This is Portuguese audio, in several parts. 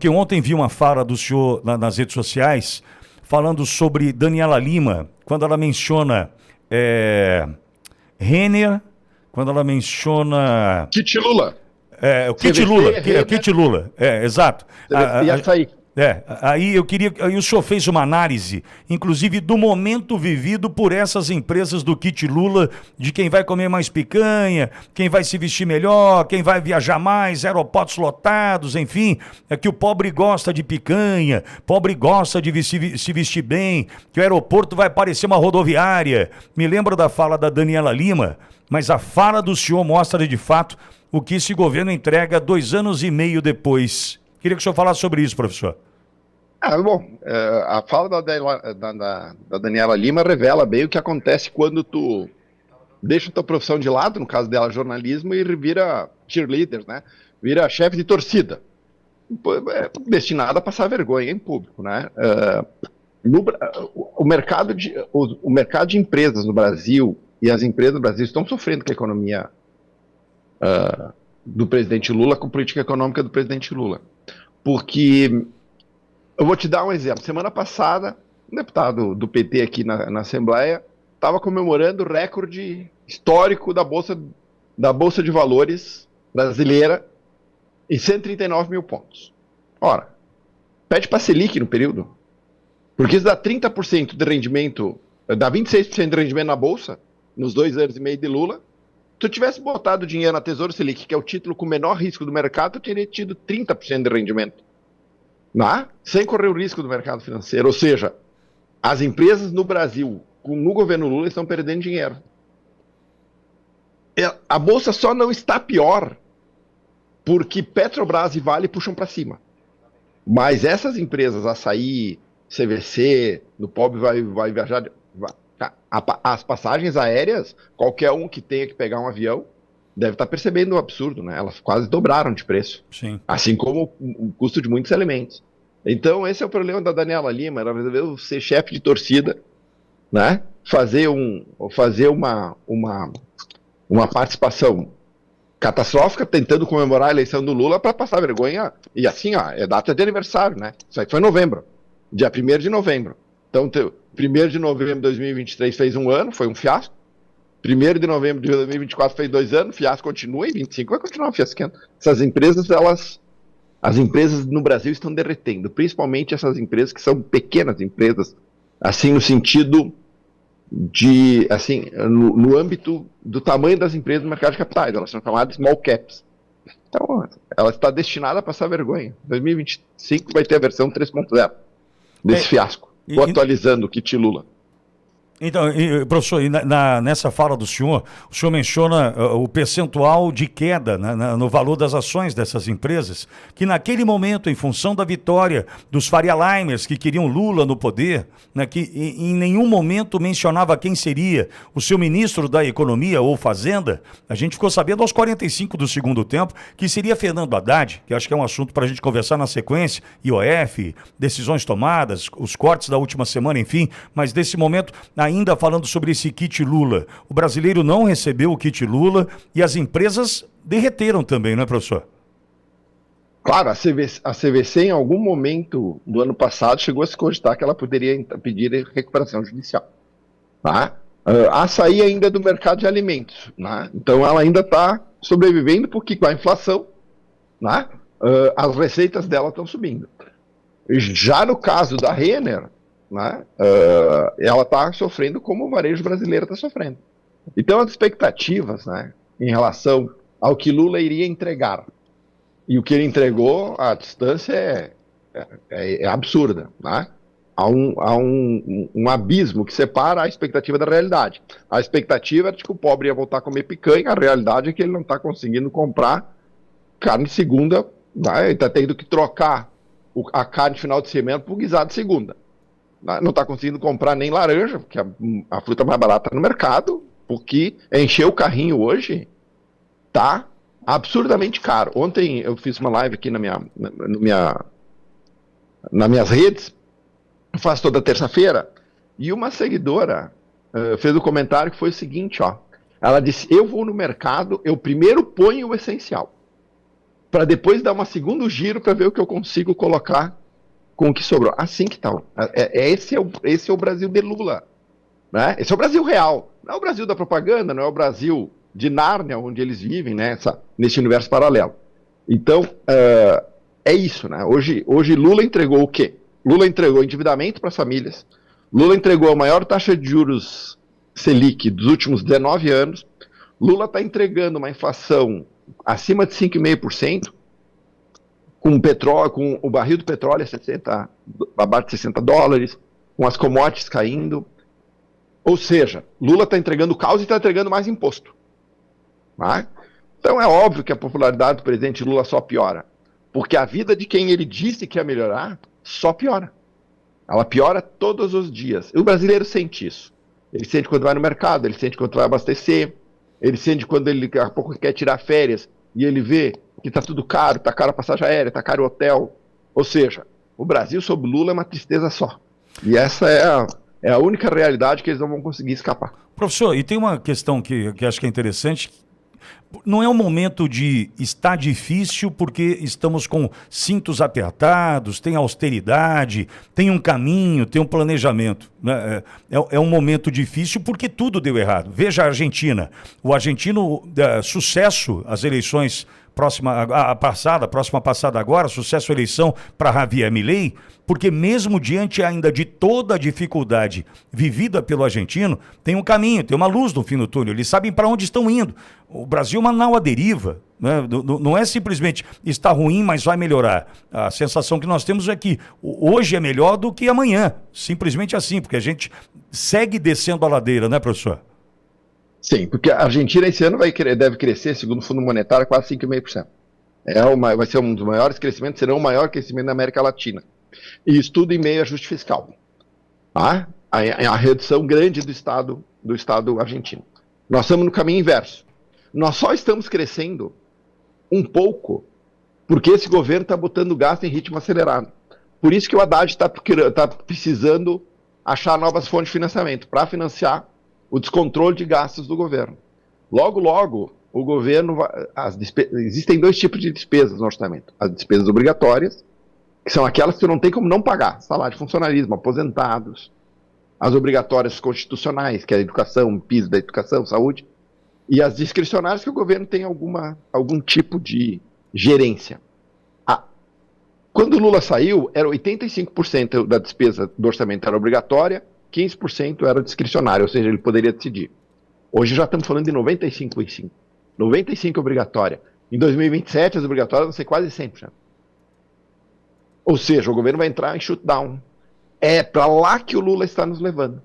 Que ontem vi uma fala do senhor nas redes sociais falando sobre Daniela Lima, quando ela menciona Renner, quando ela menciona Kit Lula. o Kit Lula, o Kit Lula, exato. E açaí. Aí eu queria. Aí o senhor fez uma análise, inclusive, do momento vivido por essas empresas do Kit Lula, de quem vai comer mais picanha, quem vai se vestir melhor, quem vai viajar mais, aeroportos lotados, enfim, que o pobre gosta de picanha, pobre gosta de se vestir bem, que o aeroporto vai parecer uma rodoviária. Me lembro da fala da Daniela Lima, mas a fala do senhor mostra de fato o que esse governo entrega 2 anos e meio depois. Queria que o senhor falasse sobre isso, professor. A fala da Daniela Lima revela bem o que acontece quando tu deixa a tua profissão de lado, no caso dela jornalismo, e vira cheerleader, né? Vira chefe de torcida. Destinado a passar vergonha em público, né? O mercado de empresas no Brasil e as empresas no Brasil estão sofrendo com a economia do presidente Lula, com a política econômica do presidente Lula. Porque, eu vou te dar um exemplo, semana passada, um deputado do PT aqui na Assembleia estava comemorando o recorde histórico da Bolsa de Valores brasileira em 139 mil pontos. Ora, pede para a Selic no período, porque isso dá 30% de rendimento, dá 26% de rendimento na Bolsa, nos 2 anos e meio de Lula. Se tu tivesse botado dinheiro na Tesouro Selic, que é o título com o menor risco do mercado, tu teria tido 30% de rendimento. Sem correr o risco do mercado financeiro. Ou seja, as empresas no Brasil, no governo Lula, estão perdendo dinheiro. A Bolsa só não está pior porque Petrobras e Vale puxam para cima. Mas essas empresas, Açaí, CVC, no pobre vai viajar... As passagens aéreas, qualquer um que tenha que pegar um avião deve estar percebendo o absurdo, né? Elas quase dobraram de preço. Sim. Assim como o custo de muitos alimentos. Então, esse é o problema da Daniela Lima. Ela resolveu ser chefe de torcida, né? Fazer uma participação catastrófica, tentando comemorar a eleição do Lula para passar vergonha. E assim, é data de aniversário, né? Isso aí foi em novembro, dia 1º de novembro. Então, 1º de novembro de 2023 fez 1 ano, foi um fiasco. 1º de novembro de 2024 fez 2 anos, fiasco continua, e 25 vai continuar fiasqueando. Essas empresas, as empresas no Brasil estão derretendo, principalmente essas empresas que são pequenas empresas, assim, no sentido de, assim, no âmbito do tamanho das empresas do mercado de capitais, elas são chamadas small caps. Então, ela está destinada a passar vergonha. 2025 vai ter a versão 3.0 desse fiasco. Vou atualizando o Kit Lula. Então, professor, nessa fala do senhor, o senhor menciona o percentual de queda no valor das ações dessas empresas, que naquele momento, em função da vitória dos Faria Limers, que queriam Lula no poder, né, que em nenhum momento mencionava quem seria o seu ministro da Economia ou Fazenda, a gente ficou sabendo aos 45 do segundo tempo que seria Fernando Haddad, que acho que é um assunto para a gente conversar na sequência, IOF, decisões tomadas, os cortes da última semana, enfim, mas desse momento... Ainda falando sobre esse kit Lula, o brasileiro não recebeu o kit Lula e as empresas derreteram também, não é, professor? Claro, a CVC em algum momento do ano passado chegou a se cogitar que ela poderia pedir recuperação judicial. Tá? A açaí ainda é do mercado de alimentos, né? Então ela ainda está sobrevivendo porque com a inflação, né, as receitas dela estão subindo. Já no caso da Renner, né, ela está sofrendo como o varejo brasileiro está sofrendo. Então as expectativas, né, em relação ao que Lula iria entregar e o que ele entregou, a distância é absurda, né? Há um abismo que separa a expectativa da realidade. A expectativa era de que o pobre ia voltar a comer picanha, a realidade é que ele não está conseguindo comprar carne de segunda, né? Ele está tendo que trocar a carne de final de semana por guisado de segunda. Não está conseguindo comprar nem laranja, porque a fruta mais barata no mercado, porque encher o carrinho hoje tá absurdamente caro. Ontem eu fiz uma live aqui nas minhas redes, eu faço toda terça-feira, e uma seguidora fez um comentário que foi o seguinte, ó. Ela disse, eu vou no mercado, eu primeiro ponho o essencial. para depois dar um segundo giro para ver o que eu consigo colocar com o que sobrou. Assim que tá. Esse é o Brasil de Lula. Né? Esse é o Brasil real. Não é o Brasil da propaganda, não é o Brasil de Nárnia, onde eles vivem, né? Nesse universo paralelo. Então, é isso. Né? Hoje Lula entregou o quê? Lula entregou endividamento para as famílias. Lula entregou a maior taxa de juros Selic dos últimos 19 anos. Lula está entregando uma inflação acima de 5,5%, com o petróleo, com o barril do petróleo abaixo de 60 dólares, com as commodities caindo. Ou seja, Lula está entregando caos e está entregando mais imposto. Tá? Então é óbvio que a popularidade do presidente Lula só piora, porque a vida de quem ele disse que ia melhorar só piora. Ela piora todos os dias. E o brasileiro sente isso. Ele sente quando vai no mercado, ele sente quando vai abastecer, ele sente quando ele daqui a pouco quer tirar férias e ele vê que está tudo caro, está caro a passagem aérea, está caro o hotel. Ou seja, o Brasil sob Lula é uma tristeza só. E essa é a única realidade que eles não vão conseguir escapar. Professor, e tem uma questão que acho que é interessante. Não é um momento de estar difícil porque estamos com cintos apertados, tem austeridade, tem um caminho, tem um planejamento. Né? É um momento difícil porque tudo deu errado. Veja a Argentina. O argentino, sucesso, as eleições próxima passada agora, sucesso a eleição para Javier Milei, porque mesmo diante ainda de toda a dificuldade vivida pelo argentino, tem um caminho, tem uma luz no fim do túnel, eles sabem para onde estão indo. O Brasil é uma nau à deriva, né? Não é simplesmente está ruim, mas vai melhorar. A sensação que nós temos é que hoje é melhor do que amanhã, simplesmente assim, porque a gente segue descendo a ladeira, né, professor? Sim, porque a Argentina esse ano deve crescer, segundo o Fundo Monetário, quase 5,5%. Vai ser um dos maiores crescimentos, será o maior crescimento da América Latina. E isso tudo em meio a ajuste fiscal. Tá? A redução grande do Estado argentino. Nós estamos no caminho inverso. Nós só estamos crescendo um pouco porque esse governo está botando gasto em ritmo acelerado. Por isso que o Haddad está precisando achar novas fontes de financiamento para financiar o descontrole de gastos do governo. Logo, logo, o governo... Existem dois tipos de despesas no orçamento. As despesas obrigatórias, que são aquelas que não tem como não pagar. Salário de funcionalismo, aposentados. As obrigatórias constitucionais, que é a educação, o piso da educação, saúde. E as discricionárias, que o governo tem algum tipo de gerência. Quando o Lula saiu, era 85% da despesa do orçamento era obrigatória, 15% era discricionário, ou seja, ele poderia decidir. Hoje já estamos falando de 95%. 95% obrigatória. Em 2027, as obrigatórias vão ser quase 100%. Ou seja, o governo vai entrar em shutdown. É para lá que o Lula está nos levando.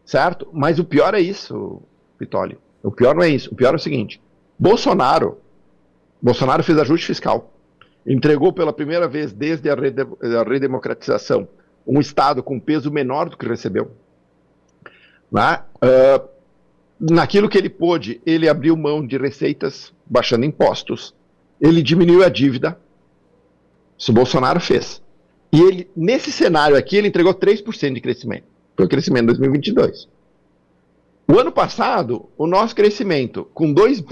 Certo? Mas o pior é isso, Pitoli. O pior não é isso. O pior é o seguinte. Bolsonaro fez ajuste fiscal. Entregou pela primeira vez desde a redemocratização um Estado com peso menor do que recebeu. Né? Naquilo que ele pôde, ele abriu mão de receitas, baixando impostos. Ele diminuiu a dívida. Isso o Bolsonaro fez. E ele, nesse cenário aqui, ele entregou 3% de crescimento. Foi o crescimento de 2022. O ano passado, o nosso crescimento, com 2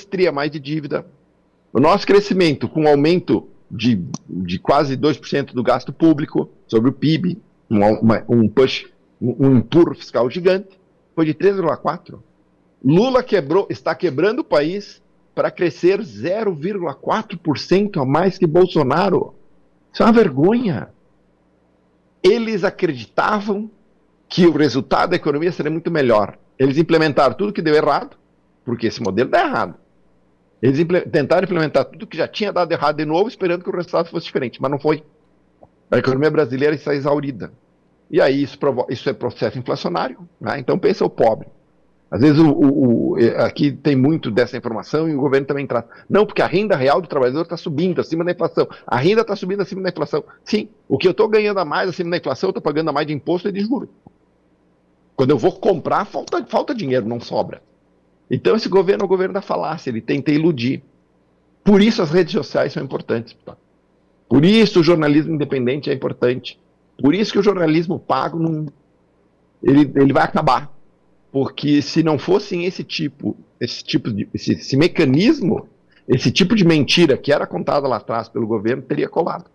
tri a mais de dívida, o nosso crescimento com aumento de quase 2% do gasto público sobre o PIB, um empurro fiscal gigante, foi de 3,4%. Lula está quebrando o país para crescer 0,4% a mais que Bolsonaro. Isso é uma vergonha. Eles acreditavam que o resultado da economia seria muito melhor. Eles implementaram tudo que deu errado, porque esse modelo dá errado. Eles tentaram implementar tudo que já tinha dado errado de novo, esperando que o resultado fosse diferente, mas não foi. A economia brasileira está exaurida. E aí isso é processo inflacionário, né? Então pensa o pobre. Às vezes aqui tem muito dessa informação e o governo também traz. Não, porque a renda real do trabalhador está subindo acima da inflação. A renda está subindo acima da inflação. Sim, o que eu estou ganhando a mais acima da inflação, eu estou pagando a mais de imposto e de juros. Quando eu vou comprar, falta dinheiro, não sobra. Então esse governo é o governo da falácia, ele tenta iludir. Por isso as redes sociais são importantes. Por isso o jornalismo independente é importante. Por isso que o jornalismo pago ele vai acabar. Porque se não fossem esse mecanismo, esse tipo de mentira que era contada lá atrás pelo governo teria colado.